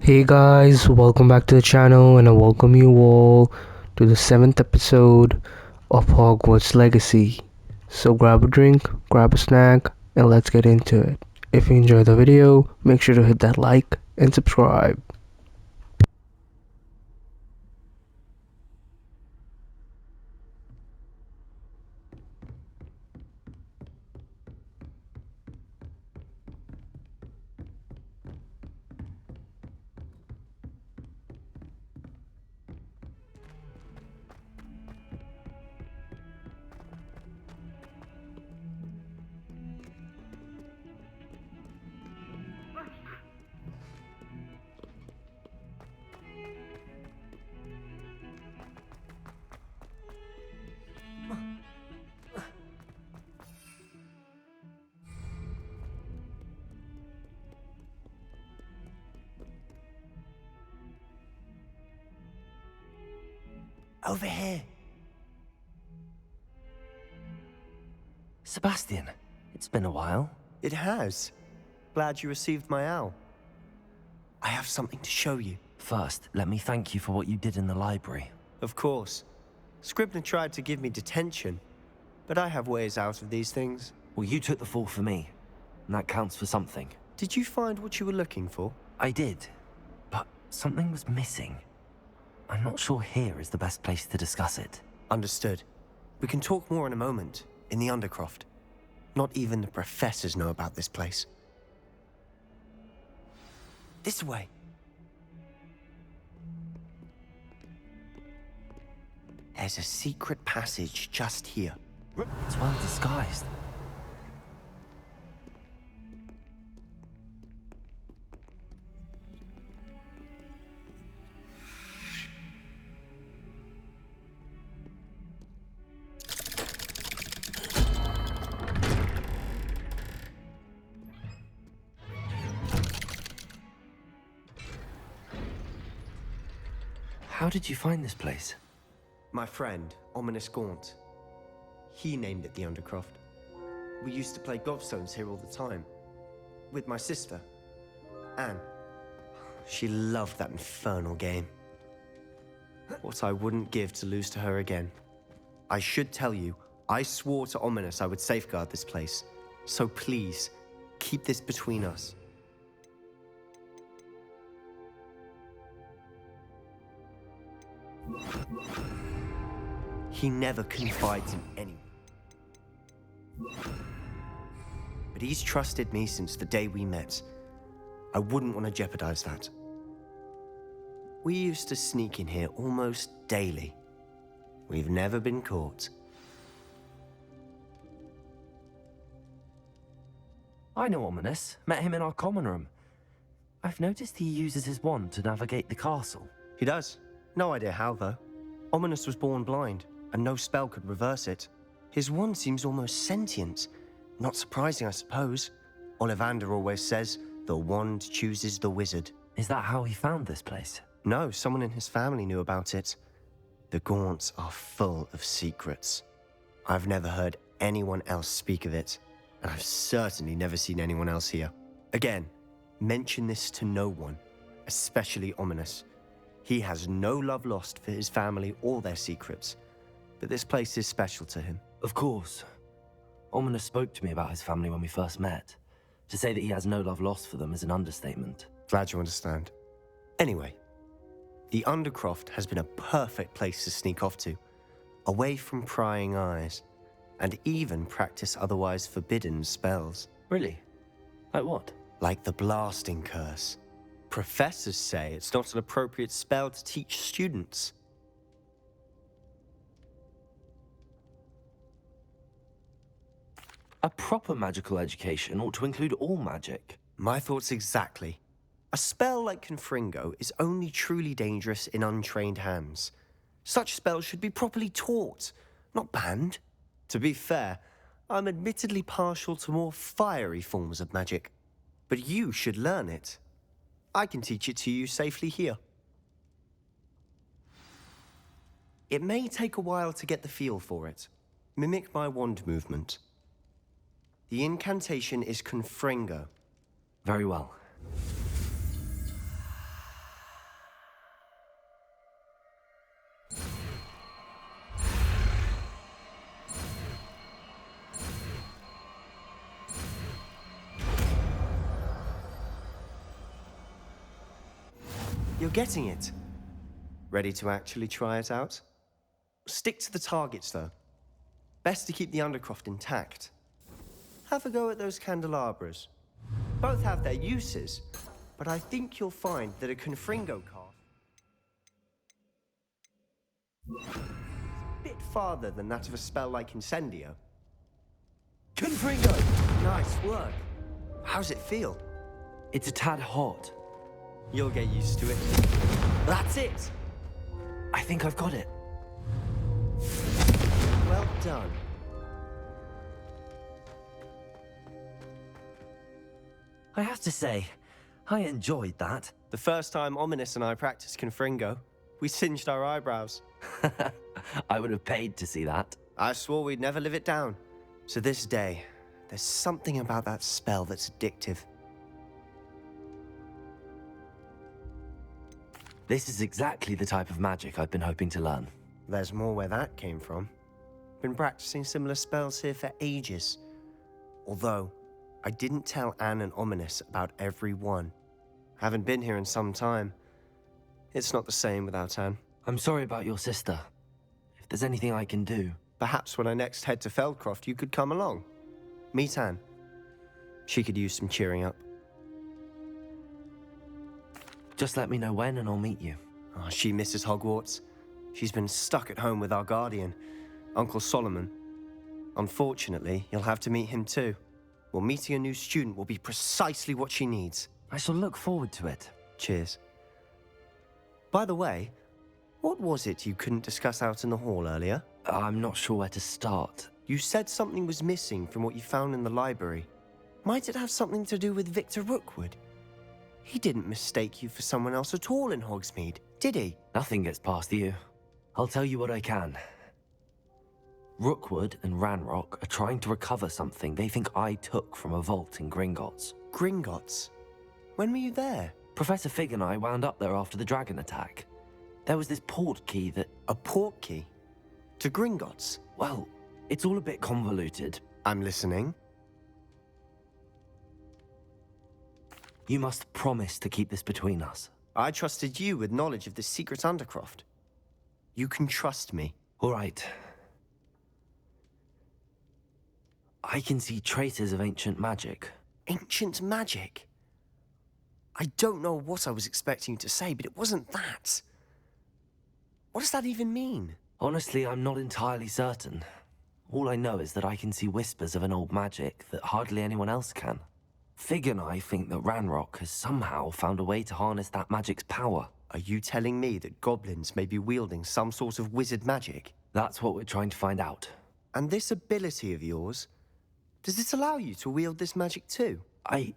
Hey guys, welcome back to the channel and I welcome you all to the 7th episode of Hogwarts Legacy. So grab a drink, grab a snack, and let's get into it. If you enjoyed the video, make sure to hit that like and subscribe. Over here. Sebastian, it's been a while. It has. Glad you received my owl. I have something to show you. First, let me thank you for what you did in the library. Of course. Scribner tried to give me detention, but I have ways out of these things. Well, you took the fall for me, and that counts for something. Did you find what you were looking for? I did, but something was missing. I'm not sure here is the best place to discuss it. Understood. We can talk more in a moment, in the Undercroft. Not even the professors know about this place. This way. There's a secret passage just here. It's well disguised. How did you find this place? My friend, Ominous Gaunt. He named it the Undercroft. We used to play gobstones here all the time. With my sister, Anne. She loved that infernal game. What I wouldn't give to lose to her again. I should tell you, I swore to Ominous I would safeguard this place. So please, keep this between us. He never confides in anyone. But he's trusted me since the day we met. I wouldn't want to jeopardize that. We used to sneak in here almost daily. We've never been caught. I know Ominous. Met him in our common room. I've noticed he uses his wand to navigate the castle. He does. No idea how, though. Ominous was born blind, and no spell could reverse it. His wand seems almost sentient. Not surprising, I suppose. Ollivander always says, the wand chooses the wizard. Is that how he found this place? No, someone in his family knew about it. The Gaunts are full of secrets. I've never heard anyone else speak of it, and I've certainly never seen anyone else here. Again, mention this to no one, especially Ominous. He has no love lost for his family or their secrets, but this place is special to him. Of course. Ominous spoke to me about his family when we first met. To say that he has no love lost for them is an understatement. Glad you understand. Anyway, the Undercroft has been a perfect place to sneak off to, away from prying eyes, and even practice otherwise forbidden spells. Really? Like what? Like the blasting curse. Professors say it's not an appropriate spell to teach students. A proper magical education ought to include all magic. My thoughts exactly. A spell like Confringo is only truly dangerous in untrained hands. Such spells should be properly taught, not banned. To be fair, I'm admittedly partial to more fiery forms of magic. But you should learn it. I can teach it to you safely here. It may take a while to get the feel for it. Mimic my wand movement. The incantation is Confringo. Very well. You're getting it. Ready to actually try it out? Stick to the targets, though. Best to keep the Undercroft intact. Have a go at those candelabras. Both have their uses, but I think you'll find that a Confringo cast is a bit farther than that of a spell like Incendio. Confringo! Nice work. How's it feel? It's a tad hot. You'll get used to it. That's it! I think I've got it. Well done. I have to say, I enjoyed that. The first time Ominous and I practiced Confringo, we singed our eyebrows. I would have paid to see that. I swore we'd never live it down. So this day, there's something about that spell that's addictive. This is exactly the type of magic I've been hoping to learn. There's more where that came from. Been practicing similar spells here for ages. Although, I didn't tell Anne and Ominous about every one. Haven't been here in some time. It's not the same without Anne. I'm sorry about your sister. If there's anything I can do... Perhaps when I next head to Feldcroft, you could come along. Meet Anne. She could use some cheering up. Just let me know when and I'll meet you. Oh, she misses Hogwarts. She's been stuck at home with our guardian, Uncle Solomon. Unfortunately, you'll have to meet him too. Well, meeting a new student will be precisely what she needs. I shall look forward to it. Cheers. By the way, what was it you couldn't discuss out in the hall earlier? I'm not sure where to start. You said something was missing from what you found in the library. Might it have something to do with Victor Rookwood? He didn't mistake you for someone else at all in Hogsmeade, did he? Nothing gets past you. I'll tell you what I can. Rookwood and Ranrock are trying to recover something they think I took from a vault in Gringotts. Gringotts? When were you there? Professor Fig and I wound up there after the dragon attack. There was this port key that... A port key? To Gringotts? Well, it's all a bit convoluted. I'm listening. You must promise to keep this between us. I trusted you with knowledge of the secret Undercroft. You can trust me. All right. I can see traces of ancient magic. Ancient magic? I don't know what I was expecting you to say, but it wasn't that. What does that even mean? Honestly, I'm not entirely certain. All I know is that I can see whispers of an old magic that hardly anyone else can. Fig and I think that Ranrock has somehow found a way to harness that magic's power. Are you telling me that goblins may be wielding some sort of wizard magic? That's what we're trying to find out. And this ability of yours, does it allow you to wield this magic too? I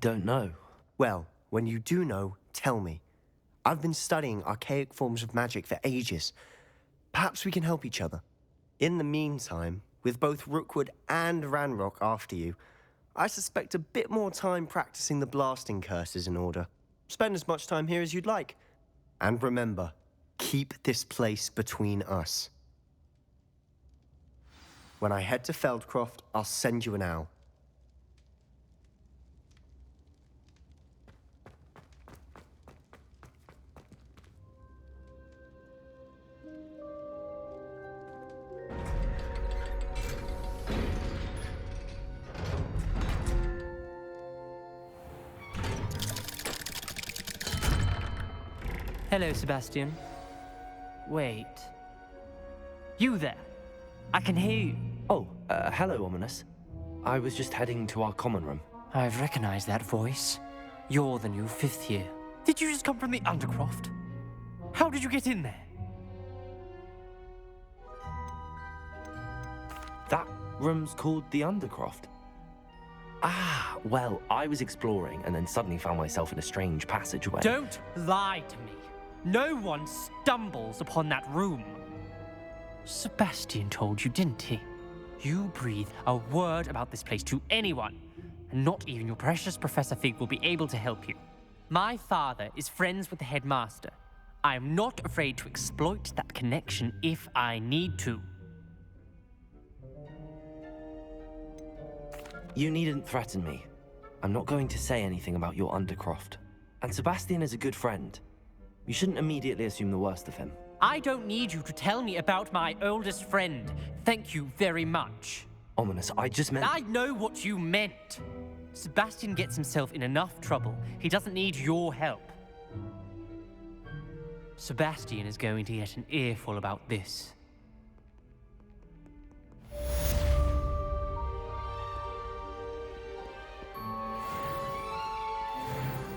don't know. Well, when you do know, tell me. I've been studying archaic forms of magic for ages. Perhaps we can help each other. In the meantime, with both Rookwood and Ranrock after you, I suspect a bit more time practicing the blasting curse is in order. Spend as much time here as you'd like. And remember, keep this place between us. When I head to Feldcroft, I'll send you an owl. Hello, Sebastian. Wait. You there? I can hear you. Oh, hello, Ominous. I was just heading to our common room. I've recognized that voice. You're the new 5th year. Did you just come from the Undercroft? How did you get in there? That room's called the Undercroft. Ah, well, I was exploring and then suddenly found myself in a strange passageway. Don't lie to me. No one stumbles upon that room. Sebastian told you, didn't he? You breathe a word about this place to anyone, and not even your precious Professor Fig will be able to help you. My father is friends with the headmaster. I am not afraid to exploit that connection if I need to. You needn't threaten me. I'm not going to say anything about your Undercroft. And Sebastian is a good friend. You shouldn't immediately assume the worst of him. I don't need you to tell me about my oldest friend. Thank you very much. Ominous, I just meant... I know what you meant. Sebastian gets himself in enough trouble. He doesn't need your help. Sebastian is going to get an earful about this.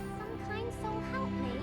Some kind soul help me.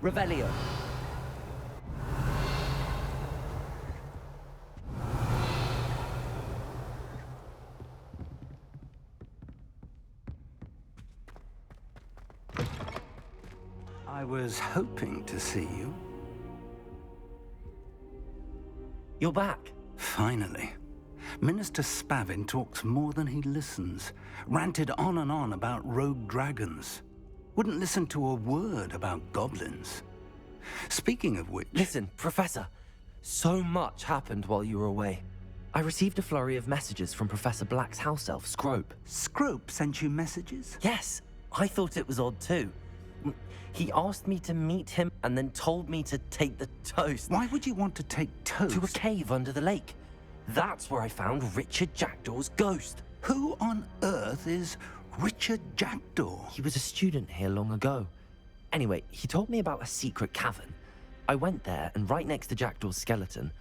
Revelio. I was hoping to see you. You're back. Finally. Minister Spavin talks more than he listens. Ranted on and on about rogue dragons. Wouldn't listen to a word about goblins. Speaking of which... Listen, Professor. So much happened while you were away. I received a flurry of messages from Professor Black's house elf, Scrope. Scrope sent you messages? Yes, I thought it was odd too. He asked me to meet him and then told me to take the toast. Why would you want to take toast? To a cave under the lake. That's where I found Richard Jackdaw's ghost. Who on earth is Richard Jackdaw? He was a student here long ago. Anyway, he told me about a secret cavern. I went there, and right next to Jackdaw's skeleton,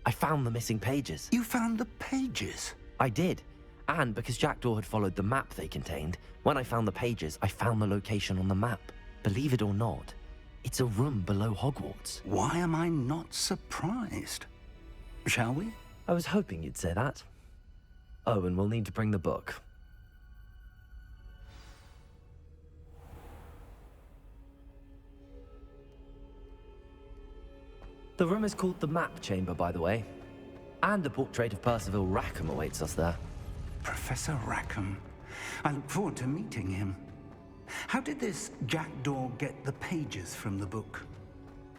I found the missing pages. You found the pages? I did. And because Jackdaw had followed the map they contained, when I found the pages, I found the location on the map. Believe it or not, it's a room below Hogwarts. Why am I not surprised? Shall we? I was hoping you'd say that. Oh, and we'll need to bring the book. The room is called the Map Chamber, by the way. And a portrait of Percival Rackham awaits us there. Professor Rackham. I look forward to meeting him. How did this jackdaw get the pages from the book?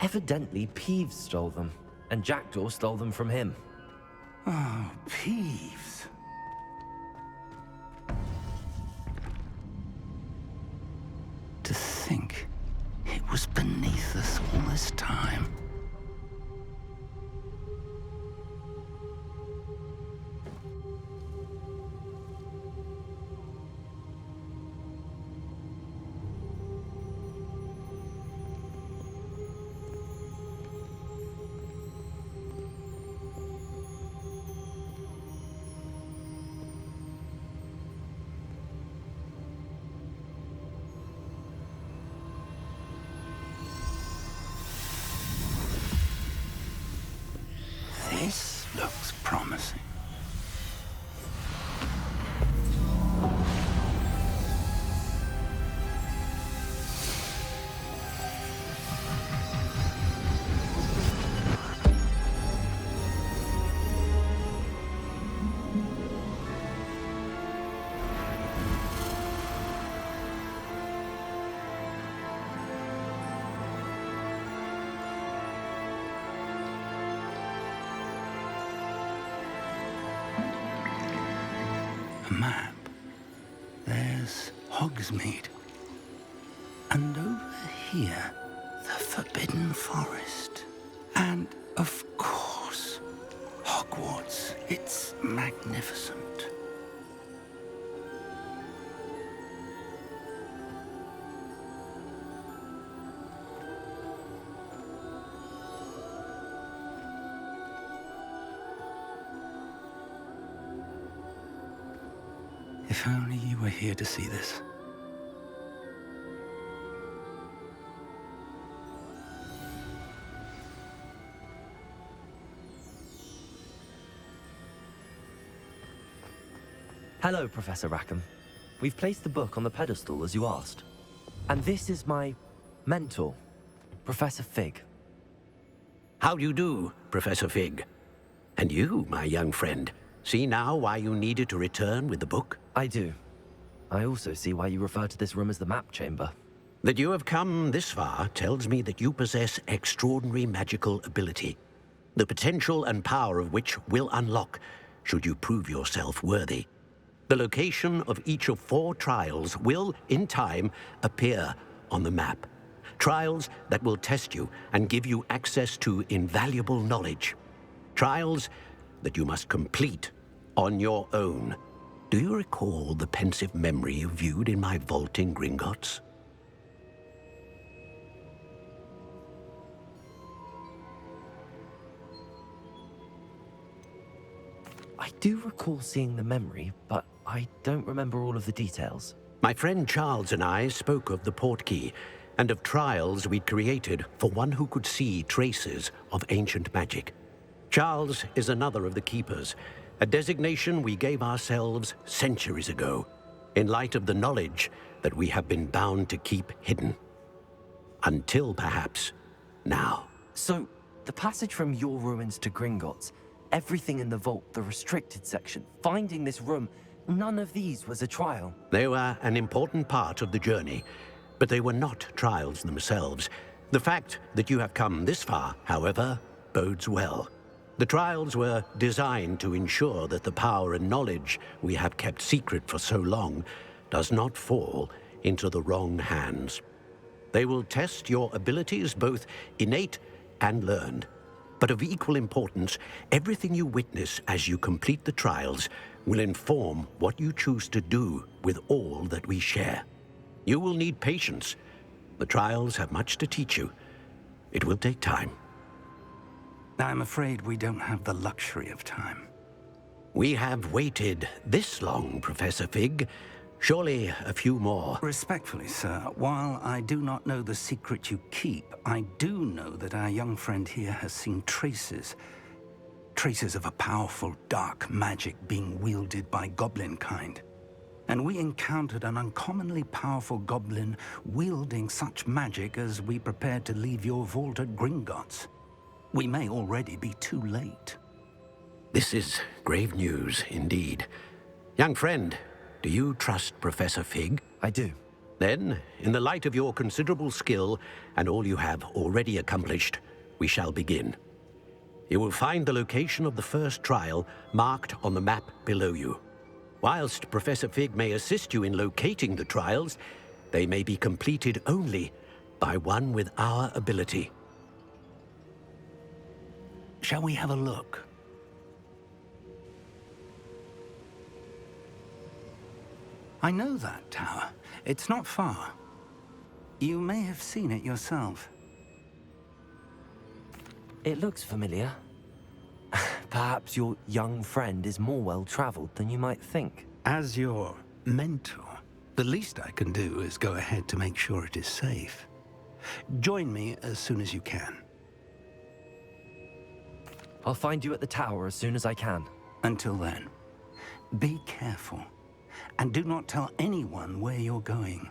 Evidently, Peeves stole them, and Jackdaw stole them from him. Oh, Peeves. To think it was beneath us all this time. This looks promising. A map. There's Hogsmeade. And over here, the Forbidden Forest. And, of course, Hogwarts. It's magnificent. If only you were here to see this. Hello, Professor Rackham. We've placed the book on the pedestal as you asked. And this is my mentor, Professor Fig. How do you do, Professor Fig? And you, my young friend, see now why you needed to return with the book? I do. I also see why you refer to this room as the map chamber. That you have come this far tells me that you possess extraordinary magical ability, the potential and power of which will unlock should you prove yourself worthy. The location of each of 4 trials will, in time, appear on the map. Trials that will test you and give you access to invaluable knowledge. Trials that you must complete on your own. Do you recall the pensive memory you viewed in my vault in Gringotts? I do recall seeing the memory, but I don't remember all of the details. My friend Charles and I spoke of the portkey and of trials we'd created for one who could see traces of ancient magic. Charles is another of the keepers, a designation we gave ourselves centuries ago, in light of the knowledge that we have been bound to keep hidden. Until perhaps now. So, the passage from your ruins to Gringotts, everything in the vault, the restricted section, finding this room, none of these was a trial. They were an important part of the journey, but they were not trials themselves. The fact that you have come this far, however, bodes well. The trials were designed to ensure that the power and knowledge we have kept secret for so long does not fall into the wrong hands. They will test your abilities, both innate and learned. But of equal importance, everything you witness as you complete the trials will inform what you choose to do with all that we share. You will need patience. The trials have much to teach you. It will take time. I'm afraid we don't have the luxury of time. We have waited this long, Professor Fig. Surely a few more. Respectfully, sir, while I do not know the secret you keep, I do know that our young friend here has seen traces of a powerful dark magic being wielded by goblin kind. And we encountered an uncommonly powerful goblin wielding such magic as we prepared to leave your vault at Gringotts. We may already be too late. This is grave news indeed. Young friend, do you trust Professor Fig? I do. Then, in the light of your considerable skill and all you have already accomplished, we shall begin. You will find the location of the first trial marked on the map below you. Whilst Professor Fig may assist you in locating the trials, they may be completed only by one with our ability. Shall we have a look? I know that tower. It's not far. You may have seen it yourself. It looks familiar. Perhaps your young friend is more well-traveled than you might think. As your mentor, the least I can do is go ahead to make sure it is safe. Join me as soon as you can. I'll find you at the tower as soon as I can. Until then, be careful, and do not tell anyone where you're going.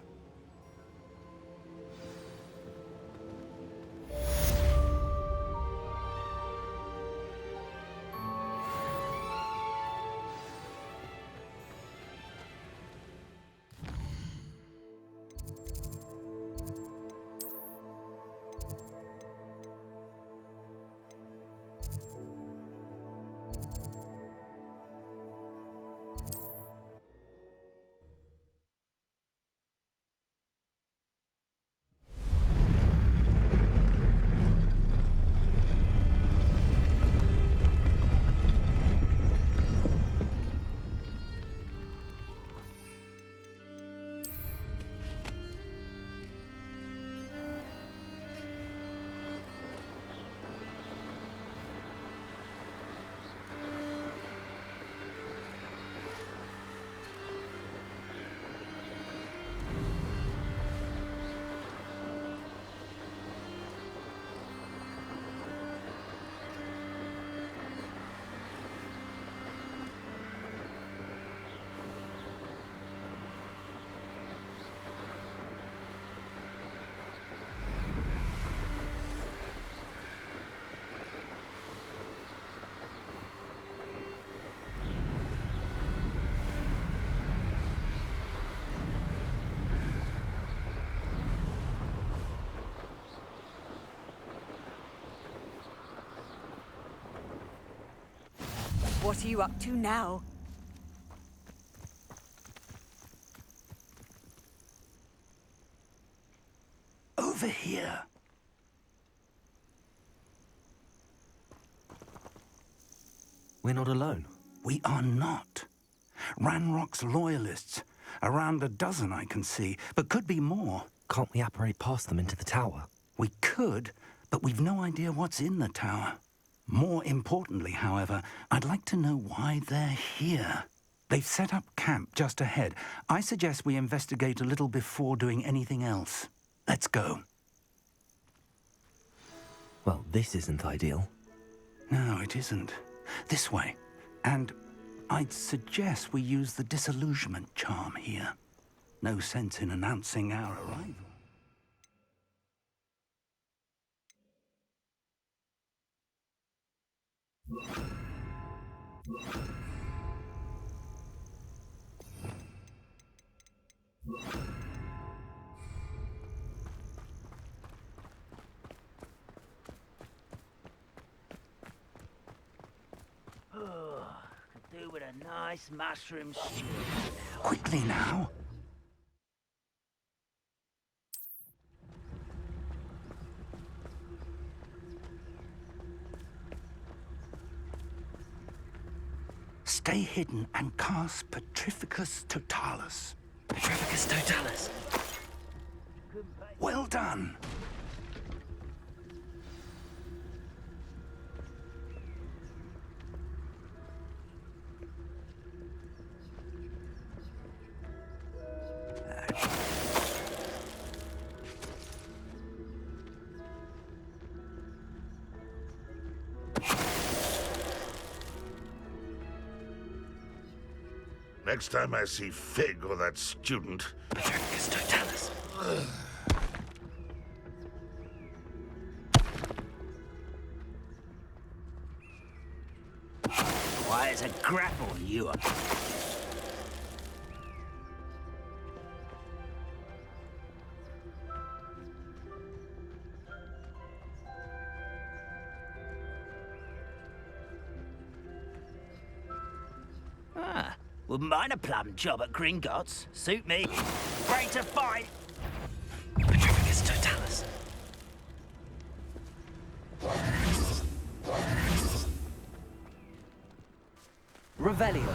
What are you up to now? Over here. We're not alone. We are not. Ranrock's loyalists. Around a dozen I can see, but could be more. Can't we apparate past them into the tower? We could, but we've no idea what's in the tower. More importantly, however, I'd like to know why they're here. They've set up camp just ahead. I suggest we investigate a little before doing anything else. Let's go. Well, this isn't ideal. No, it isn't. This way. And I'd suggest we use the disillusionment charm here. No sense in announcing our arrival. Could do with a nice mushroom stew. Quickly now. Stay hidden and cast Petrificus Totalis. Petrificus Totalis. Well done. Next time I see Fig or that student... Petrificus Totalis. Why, it's a grapple, you are. Wouldn't mind a plum job at Gringotts. Suit me. Ready to fight. Petrificus Totalis. Revelio.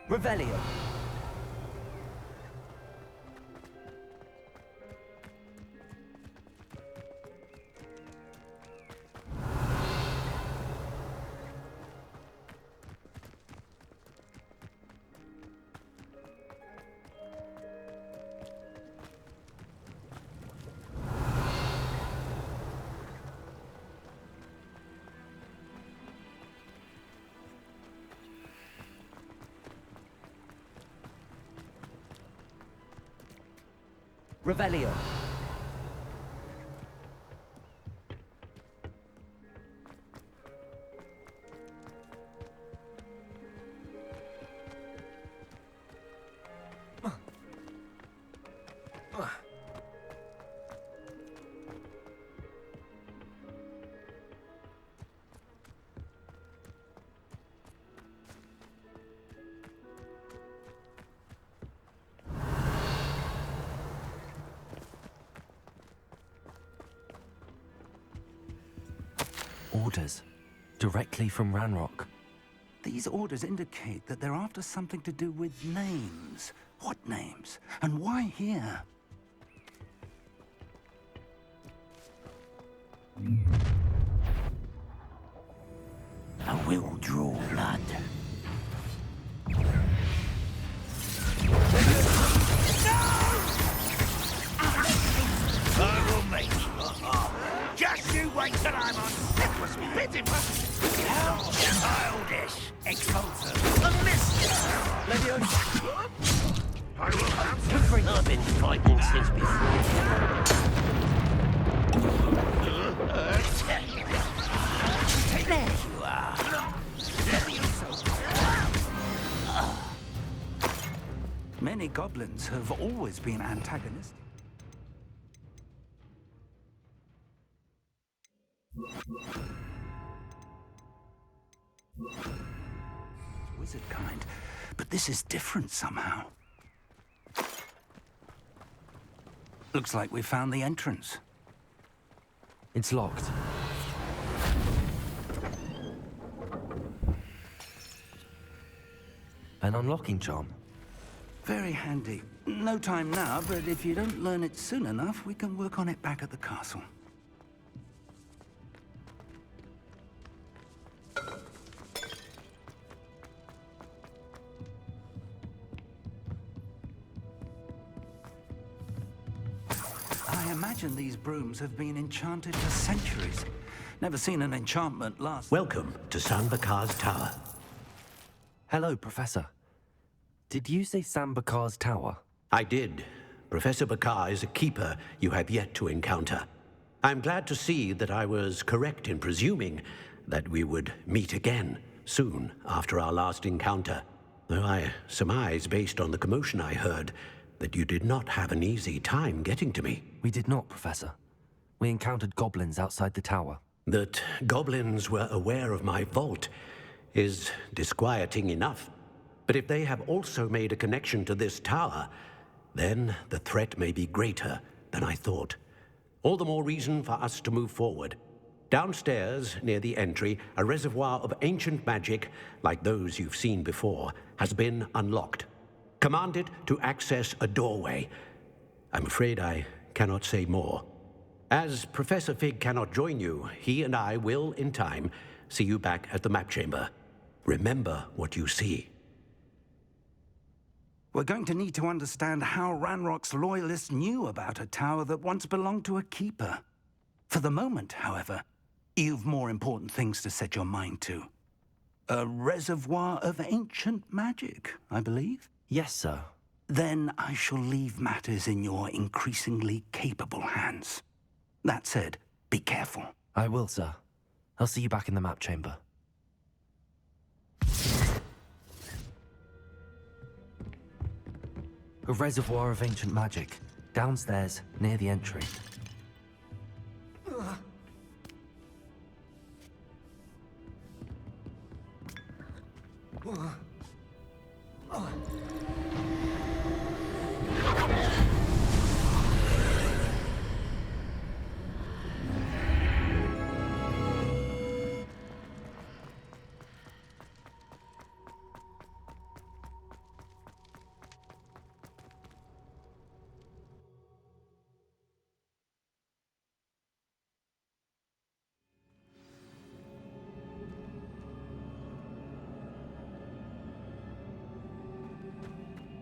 Revelio. Revelio. Orders. Directly from Ranrock. These orders indicate that they're after something to do with names. What names? And why here? I will draw blood. I will make you. Just you wait till I'm on. That was pitiful. How childish. Expulsor. A mystery. I will have I've been fighting since before. There you are. Many goblins have always been antagonists. Wizard kind, but this is different somehow. Looks like we found the entrance. It's locked. An unlocking charm. Very handy. No time now, but if you don't learn it soon enough, we can work on it back at the castle. I imagine these brooms have been enchanted for centuries. Never seen an enchantment last. Welcome to Sambakar's Tower. Hello, Professor. Did you say S.A.M. Tower? I did. Professor Bakar is a keeper you have yet to encounter. I'm glad to see that I was correct in presuming that we would meet again soon after our last encounter. Though I surmise, based on the commotion I heard, that you did not have an easy time getting to me. We did not, Professor. We encountered goblins outside the tower. That goblins were aware of my vault is disquieting enough. But if they have also made a connection to this tower, then the threat may be greater than I thought. All the more reason for us to move forward. Downstairs, near the entry, a reservoir of ancient magic, like those you've seen before, has been unlocked. Command it to access a doorway. I'm afraid I cannot say more. As Professor Fig cannot join you, he and I will, in time, see you back at the map chamber. Remember what you see. We're going to need to understand how Ranrock's loyalists knew about a tower that once belonged to a keeper. For the moment, however, you've more important things to set your mind to. A reservoir of ancient magic, I believe. Yes, sir. Then I shall leave matters in your increasingly capable hands. That said, be careful. I will, sir. I'll see you back in the map chamber. A reservoir of ancient magic. Downstairs, near the entry.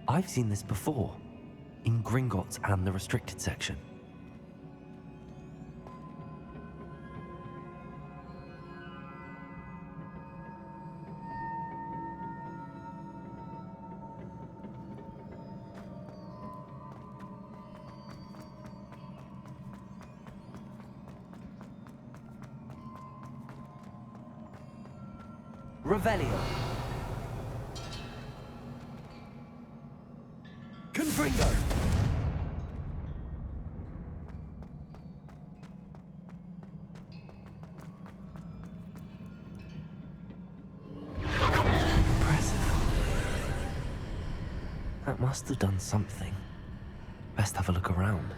I've seen this before, in Gringotts and the restricted section. Revelio. Confringo. Impressive. That must have done something. Best have a look around.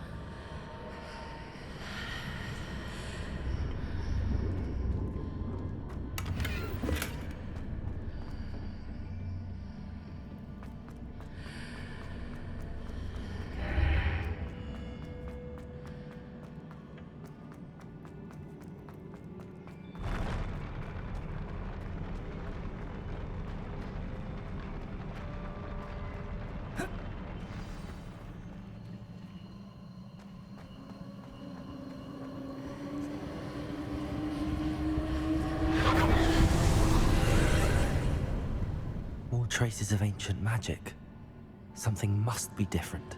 Traces of ancient magic. Something must be different.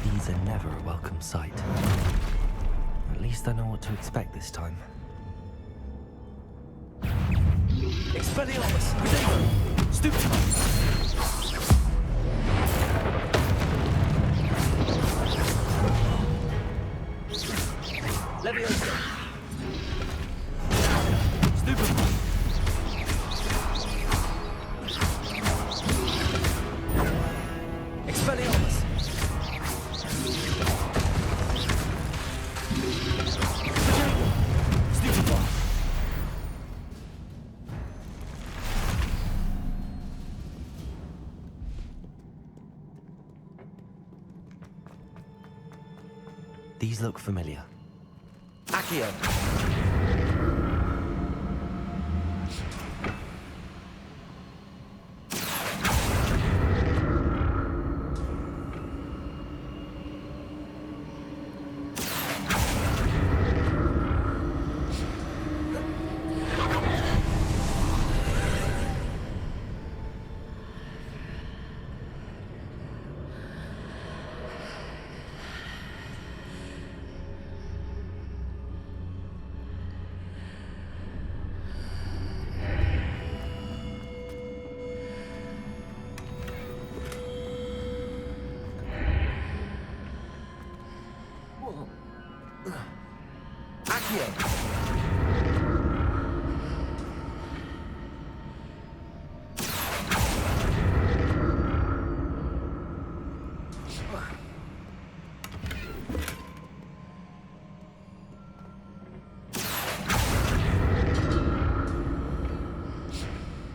These are never a welcome sight. At least I know what to expect this time. Expelliarmus! Redeemo! Stupid! Leviosa! Stupid! Expelliarmus! These look familiar. Accio!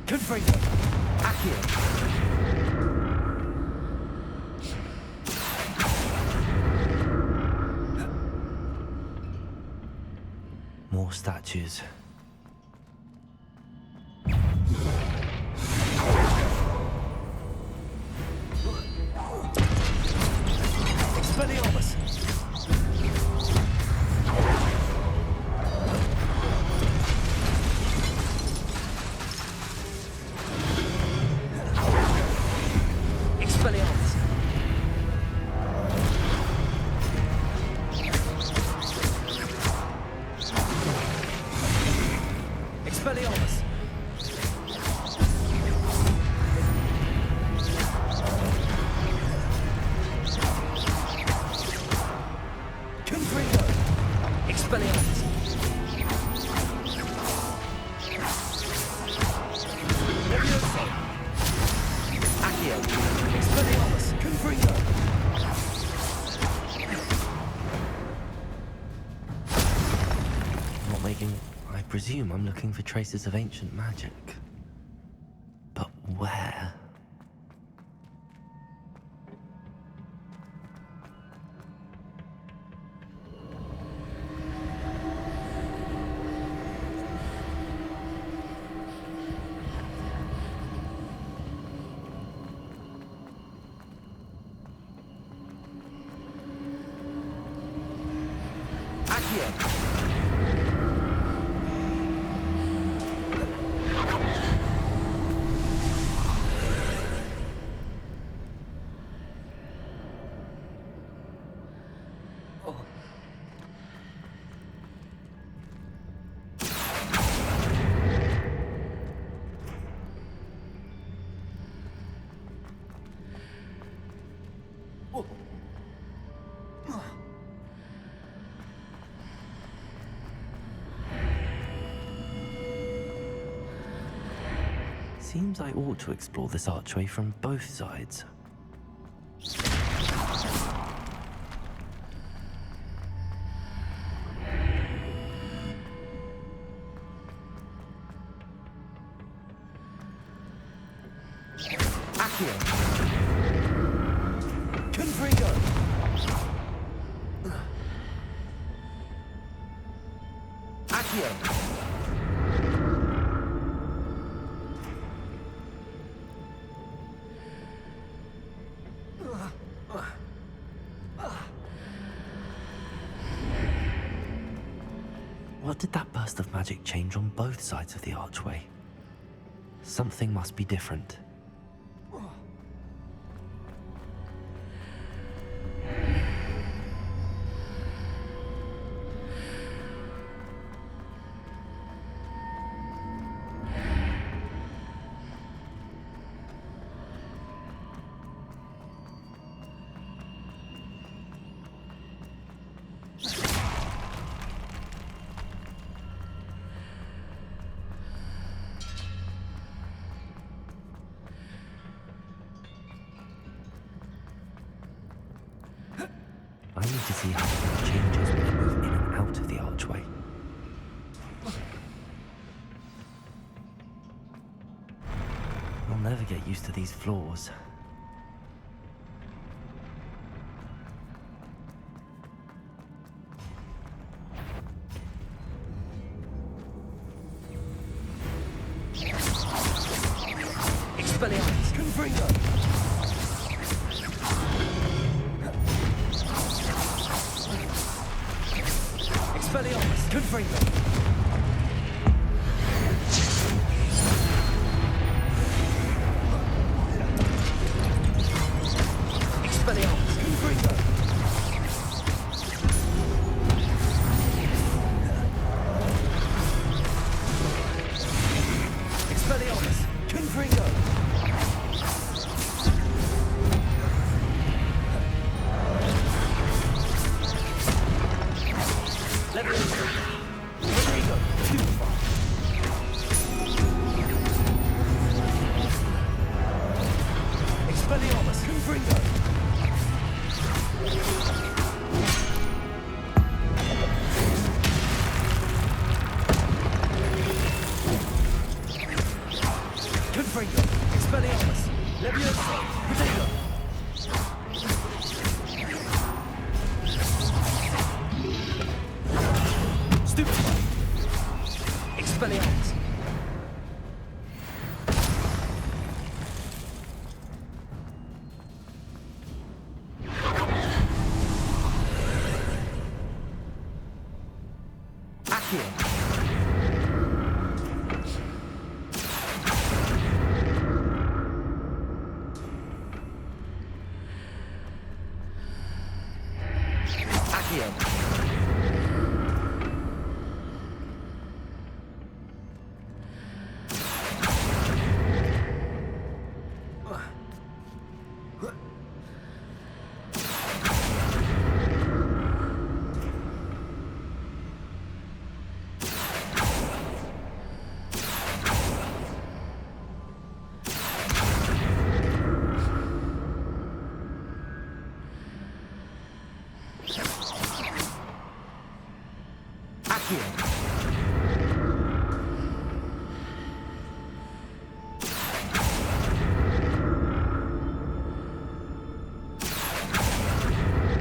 Confringo! Accio! more statues. Expelliarmus! Expelliarmus! Expelliarmus! Confringo! Expelliarmus! Levioso! Accio! Expelliarmus! Confringo! Not making... I presume I'm looking for traces of ancient magic. But where? Accio! Seems I ought to explore this archway from both sides. Accio! Confringo! Accio! What did that burst of magic change on both sides of the archway? Something must be different. I need to see how it changes when I move in and out of the archway. I'll never get used to these floors. Expelliarmus! Confringo! Expelliarmus! Confringo! Expelliarmus! Confringo! Expelliarmus! Confringo! Levioso! Rodrigo! Stupefy! Expelliarmus! Confringo! Confringo! Expelliarmus! Levioso! Rodrigo! Stupefy!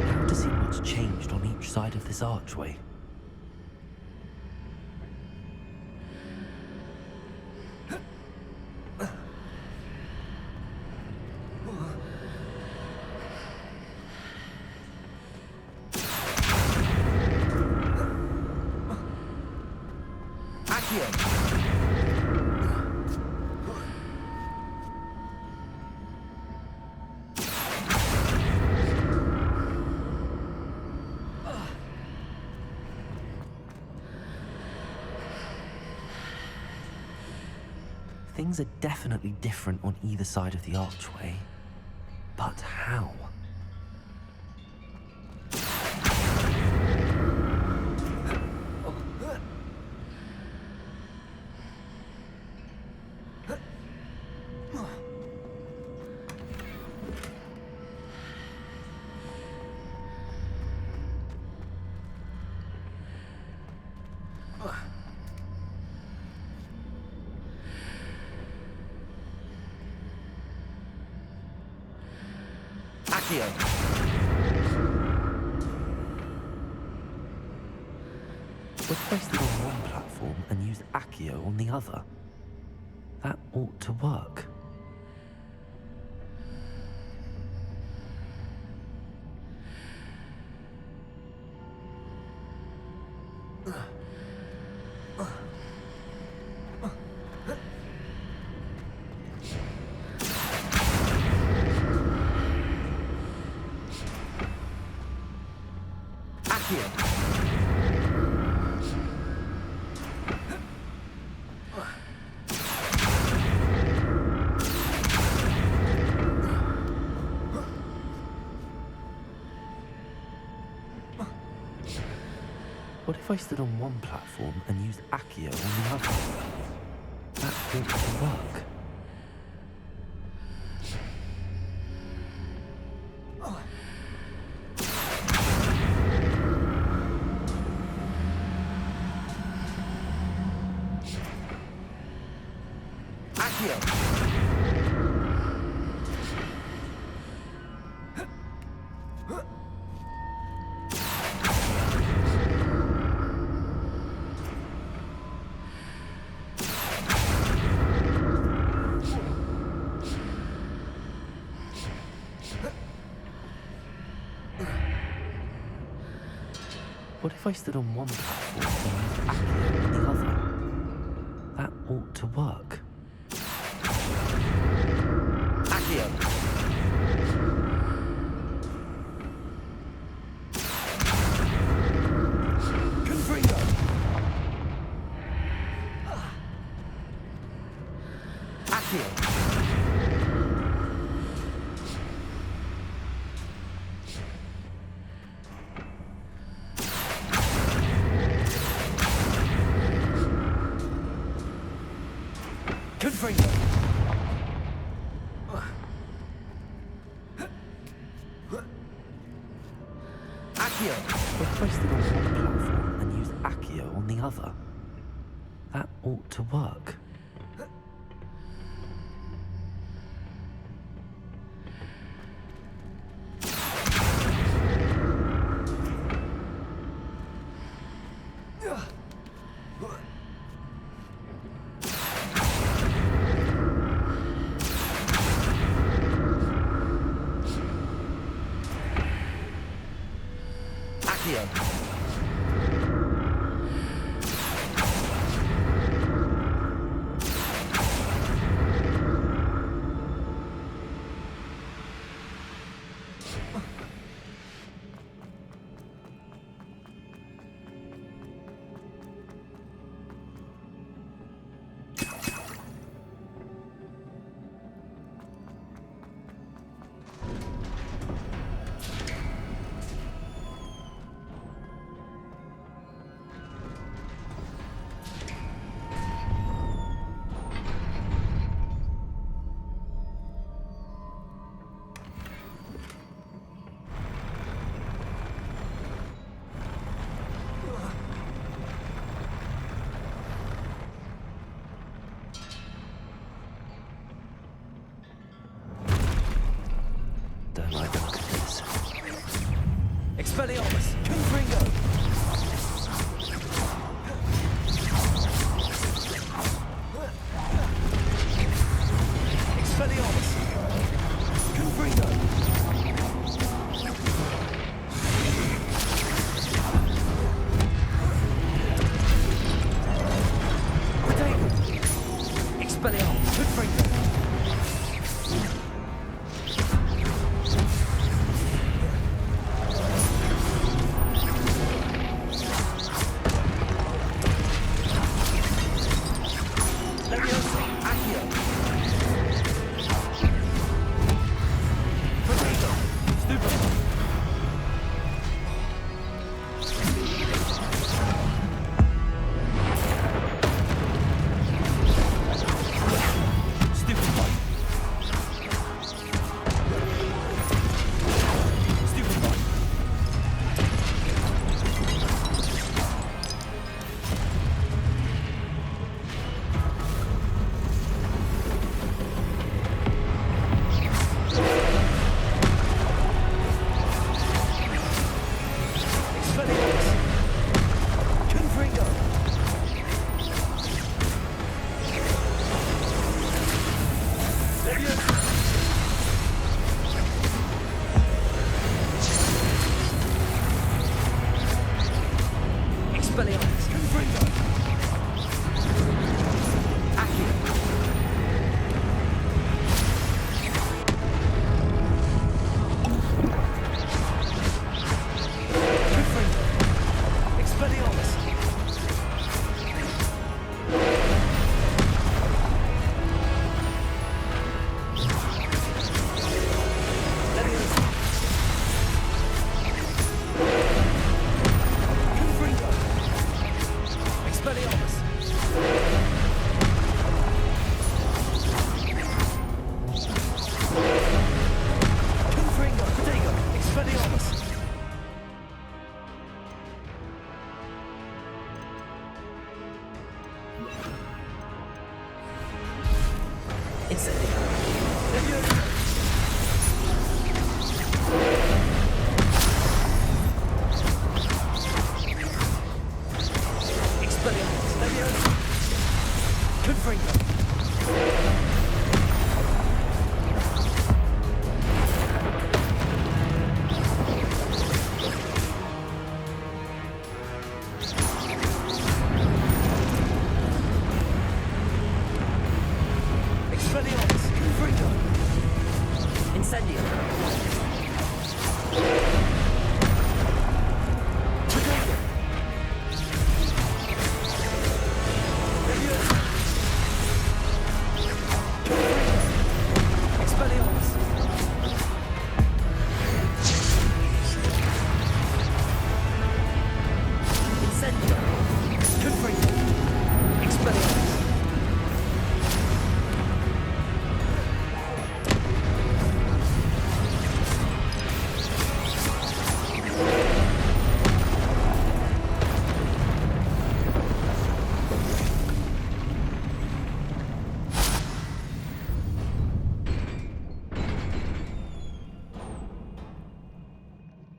Now to see what's changed on each side of this archway. Things are definitely different on either side of the archway. But how? What if I stood on one platform and used Accio on the other? That ought to work. What if I stood on one platform and used Accio on the other? That ought to work. What if I stood on one platform and used Accio on the other? That ought to work. Accio! Confringo! Accio! Confringo! Accio! What if I stood on one platform and used Accio on the other? That ought to work. Don't like the look of this. Expelliarmus, Confringo! Expelliarmus, Confringo! Expelliarmus, Confringo!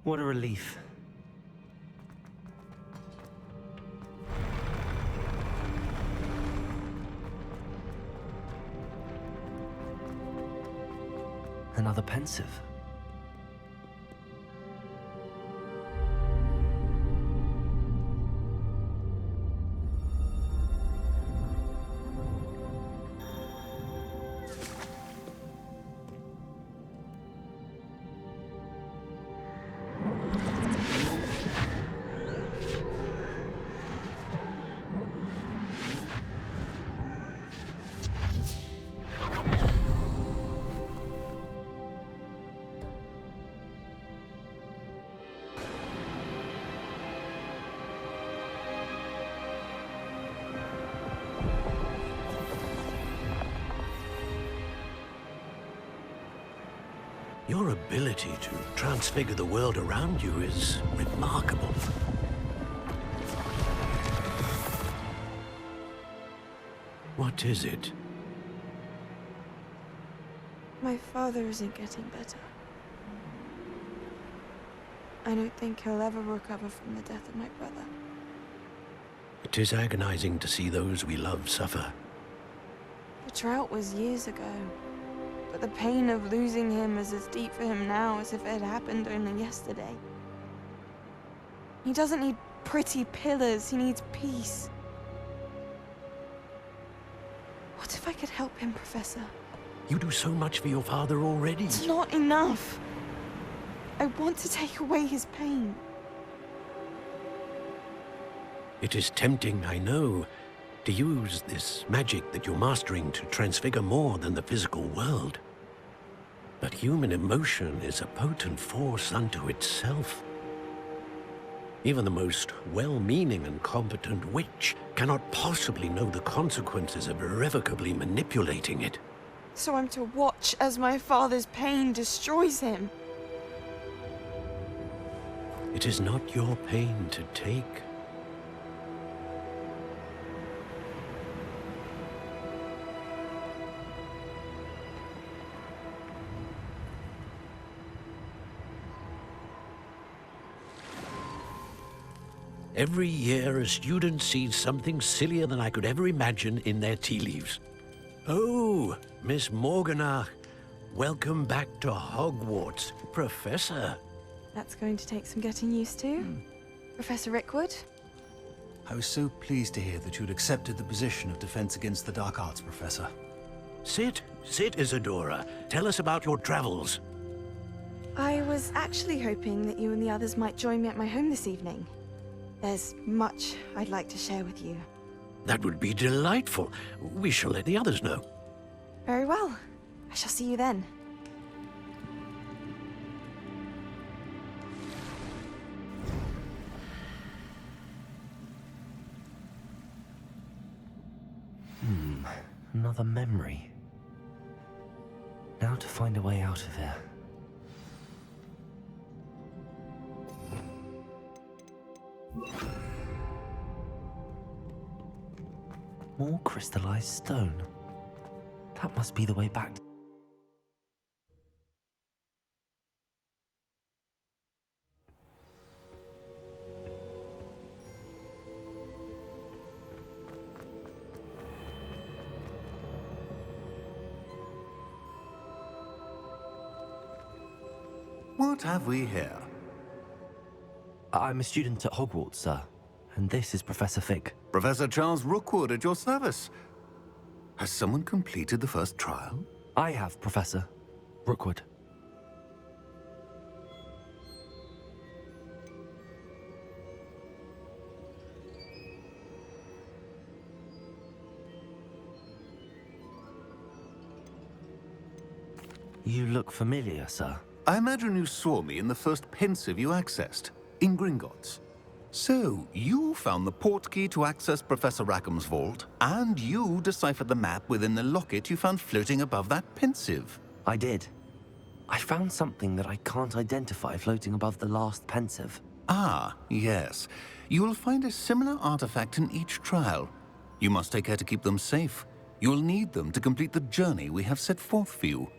What a relief. Another pensive. Your ability to transfigure the world around you is remarkable. What is it? My father isn't getting better. I don't think he'll ever recover from the death of my brother. It is agonizing to see those we love suffer. The drought was years ago, but the pain of losing him is as deep for him now as if it had happened only yesterday. He doesn't need pretty pillars, he needs peace. What if I could help him, Professor? You do so much for your father already. It's not enough. I want to take away his pain. It is tempting, I know, to use this magic that you're mastering to transfigure more than the physical world. But human emotion is a potent force unto itself. Even the most well-meaning and competent witch cannot possibly know the consequences of irrevocably manipulating it. So I'm to watch as my father's pain destroys him. It is not your pain to take. Every year, a student sees something sillier than I could ever imagine in their tea leaves. Oh, Miss Morganach, welcome back to Hogwarts, Professor. That's going to take some getting used to. Professor Rickwood? I was so pleased to hear that you'd accepted the position of Defense Against the Dark Arts, Professor. Sit, Isadora. Tell us about your travels. I was actually hoping that you and the others might join me at my home this evening. There's much I'd like to share with you. That would be delightful. We shall let the others know. Very well. I shall see you then. Another memory. Now to find a way out of here. More crystallized stone. That must be the way back. What have we here? I'm a student at Hogwarts, sir. And this is Professor Fig. Professor Charles Rookwood at your service. Has someone completed the first trial? I have, Professor Rookwood. You look familiar, sir. I imagine you saw me in the first pensive you accessed, in Gringotts. So, you found the port key to access Professor Rackham's vault, and you deciphered the map within the locket you found floating above that pensive. I did. I found something that I can't identify floating above the last pensive. Ah, yes. You will find a similar artifact in each trial. You must take care to keep them safe. You will need them to complete the journey we have set forth for you.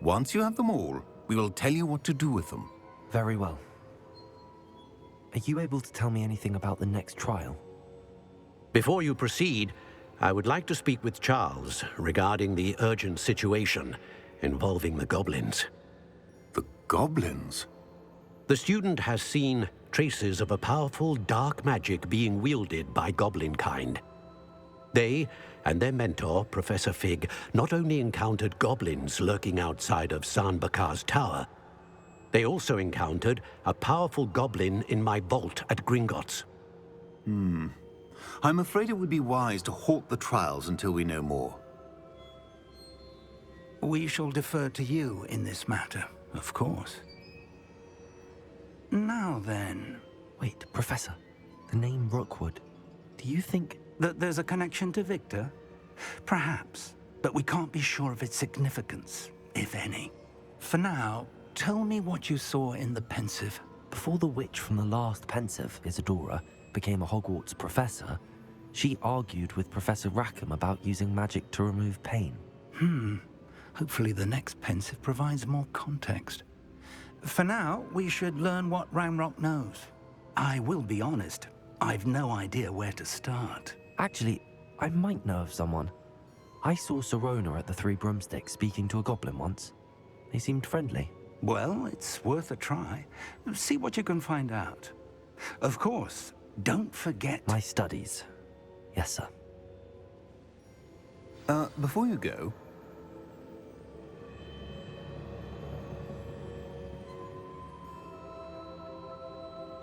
Once you have them all, we will tell you what to do with them. Very well. Are you able to tell me anything about the next trial? Before you proceed, I would like to speak with Charles regarding the urgent situation involving the goblins. The goblins? The student has seen traces of a powerful dark magic being wielded by goblin kind. They and their mentor, Professor Fig, not only encountered goblins lurking outside of San Bakar's tower, they also encountered a powerful goblin in my vault at Gringotts. I'm afraid it would be wise to halt the trials until we know more. We shall defer to you in this matter, of course. Now then... Wait, Professor. The name Rookwood. Do you think... that there's a connection to Victor? Perhaps, but we can't be sure of its significance, if any. For now, tell me what you saw in the pensive. Before the witch from the last pensive, Isadora, became a Hogwarts professor, she argued with Professor Rackham about using magic to remove pain. Hopefully the next pensive provides more context. For now, we should learn what Ranrock knows. I will be honest, I've no idea where to start. Actually, I might know of someone. I saw Sirona at the Three Broomsticks speaking to a goblin once. They seemed friendly. Well, it's worth a try. See what you can find out. Of course, don't forget... My studies. Yes, sir. Before you go,